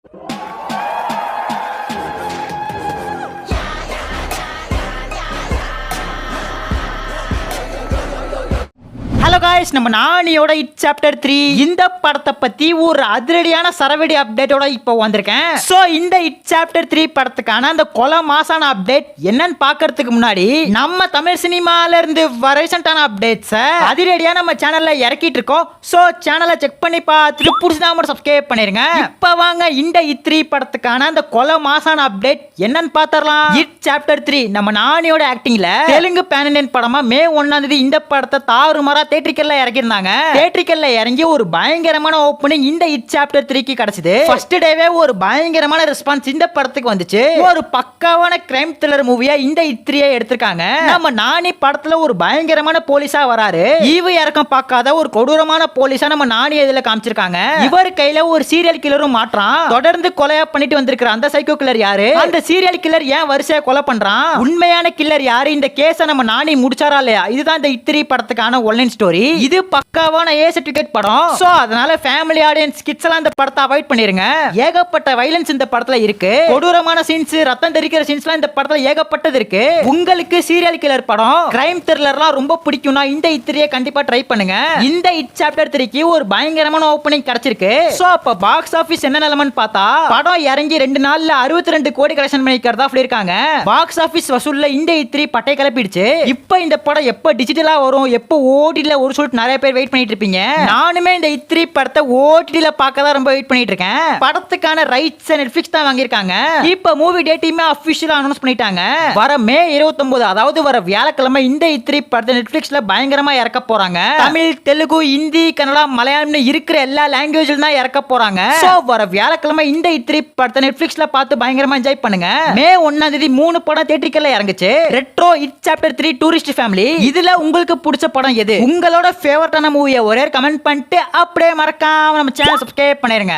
Hello guys, நம்ம நானியோட it Chapter 3 இந்த படத்தை பத்தி ஒரு அதிரடியான சரவெடி அப்டேட்டோட இப்போ வந்திருக்கேன். சோ இந்த இட் சாப்டர் 3 படத்துக்கான அந்த கொலை மாசான அப்டேட் என்னன்னு பாக்குறதுக்கு முன்னாடி நம்ம தமிழ் சினிமால இருந்து ரீசெண்டான அப்டேட்ஸை அதிரடியா நம்ம சேனல்ல இறக்கிட்டு இருக்கோம். சோ சேனலை செக் பண்ணி பார்த்துட்டு புடிச்சா மட்டும் சப்ஸ்கிரைப் பண்ணிருங்க. இப்ப வாங்க இந்த இட் 3 படத்துக்கான அந்த கொலை மாசான அப்டேட் என்னன்னு பாத்திரலாம். இட் சாப்டர் 3 நம்ம நானியோட ஆக்டிங்ல தெலுங்கு பேன் இண்டியன் படமா மே 1 இந்த படத்தை தாறுமாறா தியேட்ரிக்கல்ல இறக்கிருந்தாங்க. தியேட்ரிக்கல்ல இறங்கி ஒரு பயங்கரமான ஓப்பனிங் இந்த இட் சாப்டர் 3 க்கு கிடைச்சது. ஃபர்ஸ்ட் டேவே ஒரு பயங்கரமான ரெஸ்பான்ஸ் இந்த படத்துக்கு வந்துச்சு. ஒரு பக்காவான கிரைம் த்ரில்லர் மூவியா இந்த இட் 3 எடுத்திருக்காங்க. நம்ம நானி படத்துல ஒரு பயங்கரமான போலீஸா வராரு. ஈவு இறக்கம் பார்க்காத ஒரு கொடூரமான போலீஸா நம்ம நானி இதுல காமிச்சிருக்காங்க. இவர் கையில ஒரு சீரியல் கில்லரும் மாற்றான். தொடர்ந்து கொலையா பண்ணிட்டு வந்திருக்கிற அந்த சைக்கோ கில்லர் யாரு? அந்த சீரியல் கில்லர் ஏன் வரிசையா கொலை பண்றான்? உண்மையான கில்லர் யாரு? இந்த கேஸை நம்ம நானி முடிச்சாரா இல்லையா? இதுதான் இந்த இட் 3 படத்துக்கான ஒன்லைன் ஸ்டோரி. இது பக்காவான ஏ சர்டிபிகேட் படம். சோ அதனால ஃபேமிலி ஆடியன்ஸ் கிட்ஸ் எல்லாம் இந்த படத்தை அவாய்ட் பண்ணிருங்க. ஏகப்பட்ட வயலன்ஸ் இந்த படத்துல இருக்கு. கொடூரமான சீன்ஸ், ரத்தம் தெரிக்கிற சீன்ஸ்லாம் இந்த படத்துல ஏகப்பட்டது இருக்கு. உங்களுக்கு சீரியல் கில்லர் படம், கிரைம் த்ரில்லர்லாம் ரொம்ப பிடிக்கும்னா இந்த இட் 3 கண்டிப்பா ட்ரை பண்ணுங்க. இந்த இட் சாப்டர் 3 க்கு ஒரு பயங்கரமான ஓபனிங் கிடைச்சிருக்கு. சோ அப்ப பாக்ஸ் ஆபீஸ் என்ன நிலைமைன்னு பார்த்தா படம் இறங்கி 2 நாள்ல 62 கோடி கலெக்ஷன் பண்ணிக்கிறதா சொல்லிருக்காங்க. பாக்ஸ் ஆபீஸ் வசூல்ல இந்த இட் 3 பட்டை கிளப்பிடுச்சு. இப்போ இந்த படம் எப்ப டிஜிட்டலா வரும், எப்போ ஓடில ஒரு சொல்லிட்டு நிறைய பேர் வெயிட் பண்ணிட்டு இருப்பீங்க. நானுமே இந்த இட் 3 படத்தை ஓடில பார்க்க தான் ரொம்ப வெயிட் பண்ணிட்டு இருக்கேன். படத்துக்கான ரைட்ஸ் நெட்ஃபிளிக்ஸ் தான் வாங்கியிருக்காங்க. இப்போ மூவி டேட்டையுமே அபிஷியலா அனௌன்ஸ் பண்ணிட்டாங்க. வர மே 29 அதாவது வர வியாழக்கிழமை இந்த இட் 3 படத்தை நெட்ஃபிளிக்ஸ்ல பயங்கரமா இறக்க போறாங்க. தமிழ், தெலுங்கு, ஹிந்தி, கன்னடா, மலையாளம்னு இருக்கிற எல்லா லாங்குவேஜ்ல தான் இறக்க போறாங்க. சோ வர வியாழக்கிழமை இந்த இட் 3 படத்தை நெட்ஃபிளிக்ஸ்ல பார்த்து பயங்கரமா என்ஜாய் பண்ணுங்க. மே 1 3 படம் தியேட்டரிக்கல்ல இறங்குச்சு. Retro, Hit Chapter 3, Tourist Family. இதுல உங்களுக்கு பிடிச்ச படம் எது? உங்களோட ஃபேவரட்டான மூவியை ஒரே கமெண்ட் பண்ணிட்டு அப்படியே மறக்காம நம்ம சேனல் சப்ஸ்கிரைப் பண்ணிருங்க.